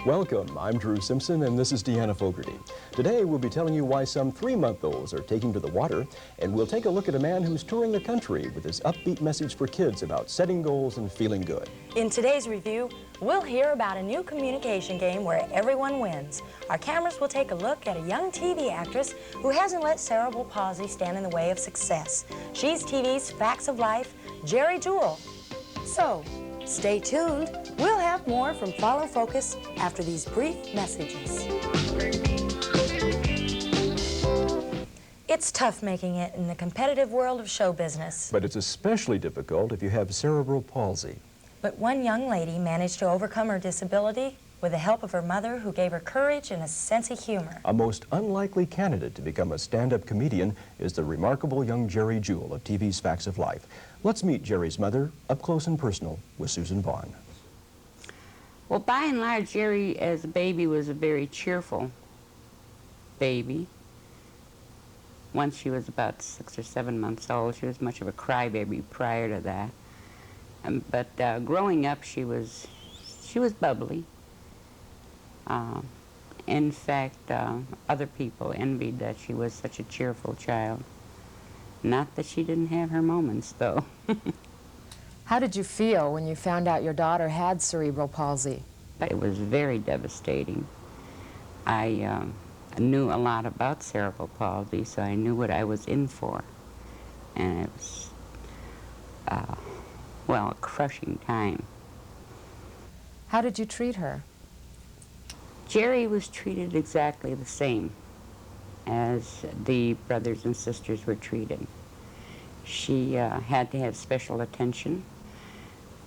Welcome, I'm Drew Simpson and this is Deanna Fogarty. Today we'll be telling you why some 3-month-olds are taking to the water, and we'll take a look at a man who's touring the country with his upbeat message for kids about setting goals and feeling good. In today's review, we'll hear about a new communication game where everyone wins. Our cameras will take a look at a young TV actress who hasn't let cerebral palsy stand in the way of success. She's TV's Facts of Life, Geri Jewell. So, stay tuned. We'll have more from Follow Focus after these brief messages. It's tough making it in the competitive world of show business. But it's especially difficult if you have cerebral palsy. But one young lady managed to overcome her disability with the help of her mother, who gave her courage and a sense of humor. A most unlikely candidate to become a stand-up comedian is the remarkable young Geri Jewell of TV's Facts of Life. Let's meet Geri's mother, up close and personal, with Susan Vaughn. Well, by and large, Gerry as a baby was a very cheerful baby. Once she was about 6 or 7 months old, she was much of a crybaby prior to that. But growing up, she was bubbly. In fact, other people envied that she was such a cheerful child. Not that she didn't have her moments, though. How did you feel when you found out your daughter had cerebral palsy? It was very devastating. I knew a lot about cerebral palsy, so I knew what I was in for. And it was, well, a crushing time. How did you treat her? Gerry was treated exactly the same as the brothers and sisters were treated. She had to have special attention,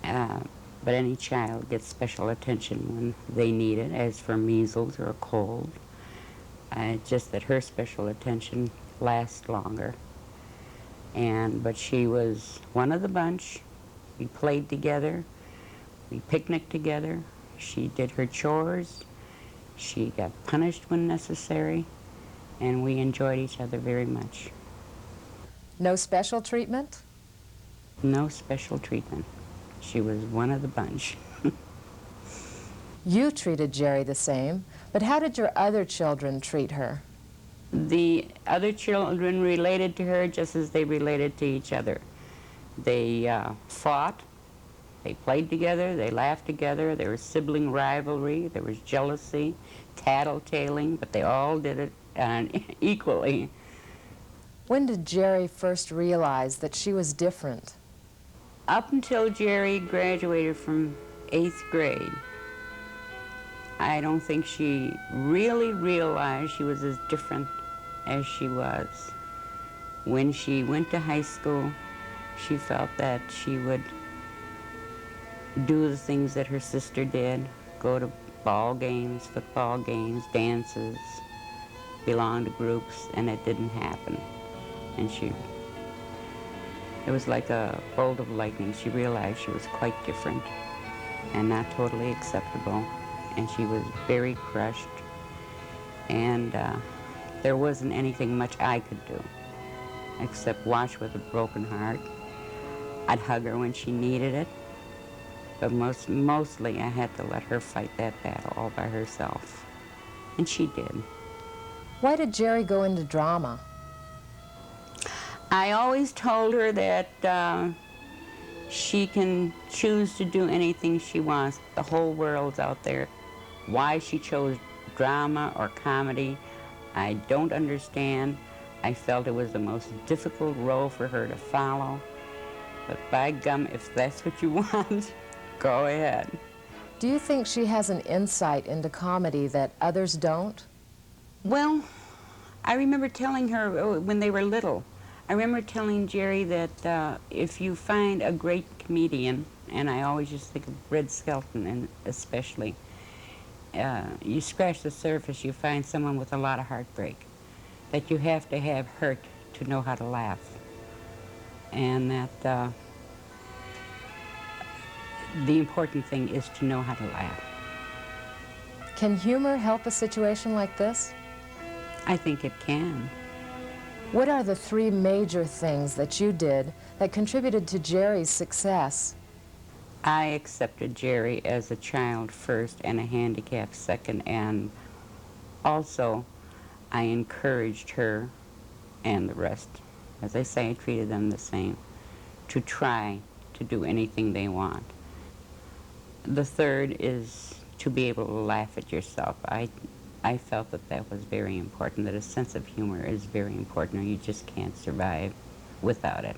but any child gets special attention when they need it, as for measles or a cold. Just that her special attention lasts longer. But she was one of the bunch. We played together, we picnicked together, she did her chores, she got punished when necessary, and we enjoyed each other very much. No special treatment? No special treatment. She was one of the bunch. You treated Gerry the same, but how did your other children treat her? The other children related to her just as they related to each other. They fought, they played together, they laughed together, there was sibling rivalry, there was jealousy, tattletaling, but they all did it equally. When did Gerry first realize that she was different? Up until Gerry graduated from 8th grade, I don't think she really realized she was as different as she was. When she went to high school, she felt that she would do the things that her sister did, go to ball games, football games, dances, belong to groups, and it didn't happen. And it was like a bolt of lightning. She realized she was quite different and not totally acceptable, and she was very crushed, and there wasn't anything much I could do except watch with a broken heart. I'd hug her when she needed it, but mostly I had to let her fight that battle all by herself, and she did. Why did Gerry go into drama? I always told her that she can choose to do anything she wants. The whole world's out there. Why she chose drama or comedy, I don't understand. I felt it was the most difficult role for her to follow. But by gum, if that's what you want, go ahead. Do you think she has an insight into comedy that others don't? Well, I remember telling her when they were little, I remember telling Gerry that if you find a great comedian, and I always just think of Red Skelton and especially, you scratch the surface, you find someone with a lot of heartbreak, that you have to have hurt to know how to laugh. And that the important thing is to know how to laugh. Can humor help a situation like this? I think it can. What are the 3 major things that you did that contributed to Gerry's success? I accepted Gerry as a child first and a handicap second, and also I encouraged her and the rest, as I say, I treated them the same, to try to do anything they want. The third is to be able to laugh at yourself. I felt that that was very important, that a sense of humor is very important, or you just can't survive without it.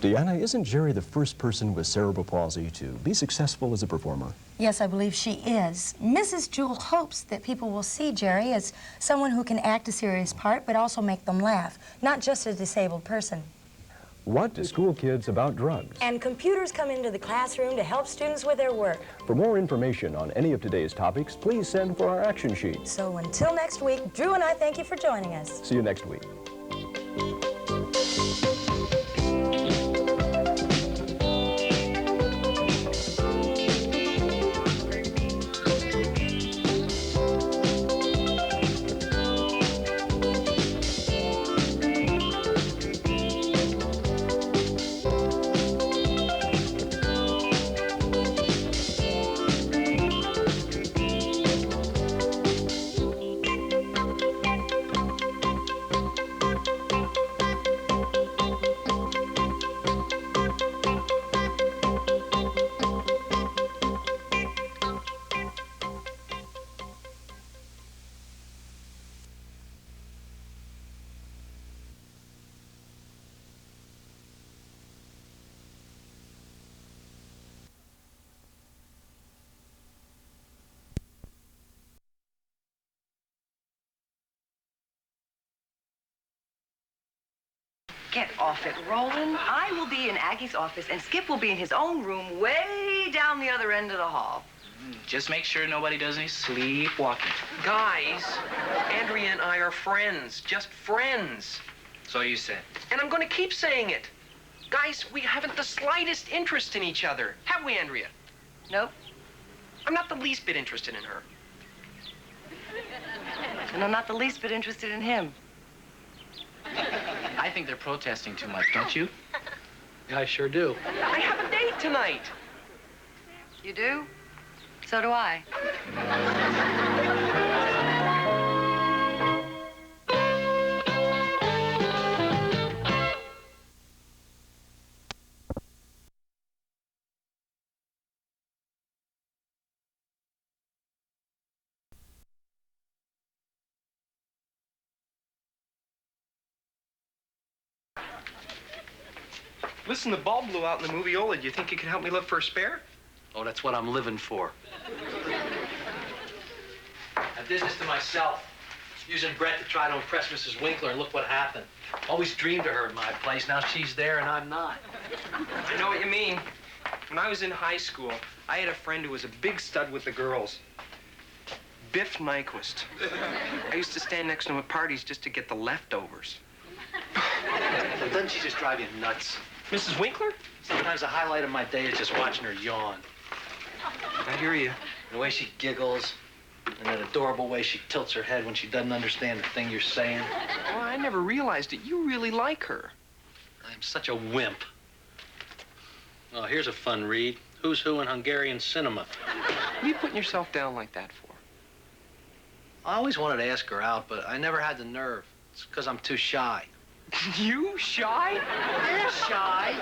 Diana, isn't Gerry the first person with cerebral palsy to be successful as a performer? Yes, I believe she is. Mrs. Jewell hopes that people will see Gerry as someone who can act a serious part, but also make them laugh, not just a disabled person. What do school kids about drugs? And computers come into the classroom to help students with their work. For more information on any of today's topics, please send for our action sheet. So until next week, Drew and I thank you for joining us. See you next week. Get off it, Roland. I will be in Aggie's office, and Skip will be in his own room way down the other end of the hall. Just make sure nobody does any sleepwalking. Guys, Andrea and I are friends, just friends. So you said. And I'm going to keep saying it. Guys, we haven't the slightest interest in each other. Have we, Andrea? Nope. I'm not the least bit interested in her. And I'm not the least bit interested in him. I think they're protesting too much, don't you? I sure do. I have a date tonight. You do? So do I. Listen, the bulb blew out in the moviola. Do you think you could help me look for a spare? Oh, that's what I'm living for. I did this to myself, using Brett to try to impress Mrs. Winkler, and look what happened. Always dreamed of her in my place. Now she's there and I'm not. I know what you mean. When I was in high school, I had a friend who was a big stud with the girls. Biff Nyquist. I used to stand next to him at parties just to get the leftovers. But doesn't she just drive you nuts? Mrs. Winkler? Sometimes the highlight of my day is just watching her yawn. I hear you. The way she giggles, and that adorable way she tilts her head when she doesn't understand the thing you're saying. Well, I never realized it. You really like her. I'm such a wimp. Well, here's a fun read. Who's Who in Hungarian Cinema. What are you putting yourself down like that for? I always wanted to ask her out, but I never had the nerve. It's because I'm too shy. You shy? You're shy.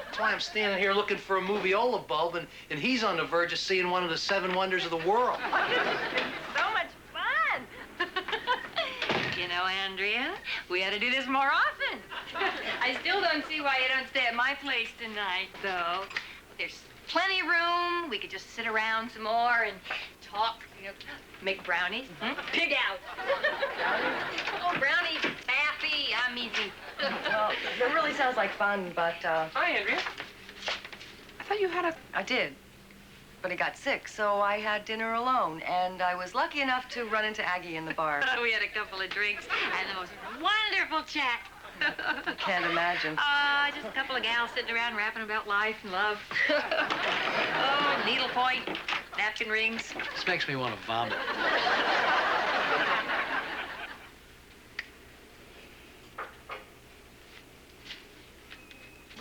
That's why I'm standing here looking for a moviola bulb, and he's on the verge of seeing one of the 7 wonders of the world. So much fun. You know, Andrea, we ought to do this more often. I still don't see why you don't stay at my place tonight, though. There's plenty of room. We could just sit around some more and talk, you know, make brownies. Pig out. Oh, brownies, Pappy, I'm easy. Well, it really sounds like fun, but, Hi, Andrea. I thought you had a... I did. But he got sick, so I had dinner alone, and I was lucky enough to run into Aggie in the bar. We had a couple of drinks and the most wonderful chat. I can't imagine. Just a couple of gals sitting around rapping about life and love. Oh, needlepoint, napkin rings. This makes me want to vomit.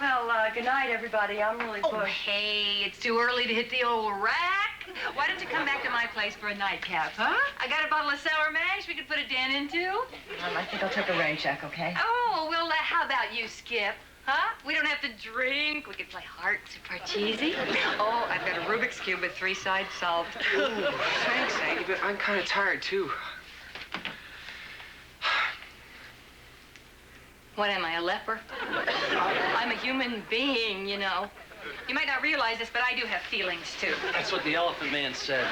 Well, good night, everybody. I'm really Oh, booked. hey, it's too early to hit the old rack. Why don't you come back to my place for a nightcap, huh? I got a bottle of sour mash we could put a dent into. I think I'll take a rain check, okay? Oh, well, how about you, Skip? Huh? We don't have to drink. We could play hearts or parcheesi. Oh, I've got a Rubik's Cube with 3 sides solved. Ooh, thanks, Aggie, but I'm kind of tired, too. What am I, a leper? I'm a human being, you know. You might not realize this, but I do have feelings, too. That's what the Elephant Man said.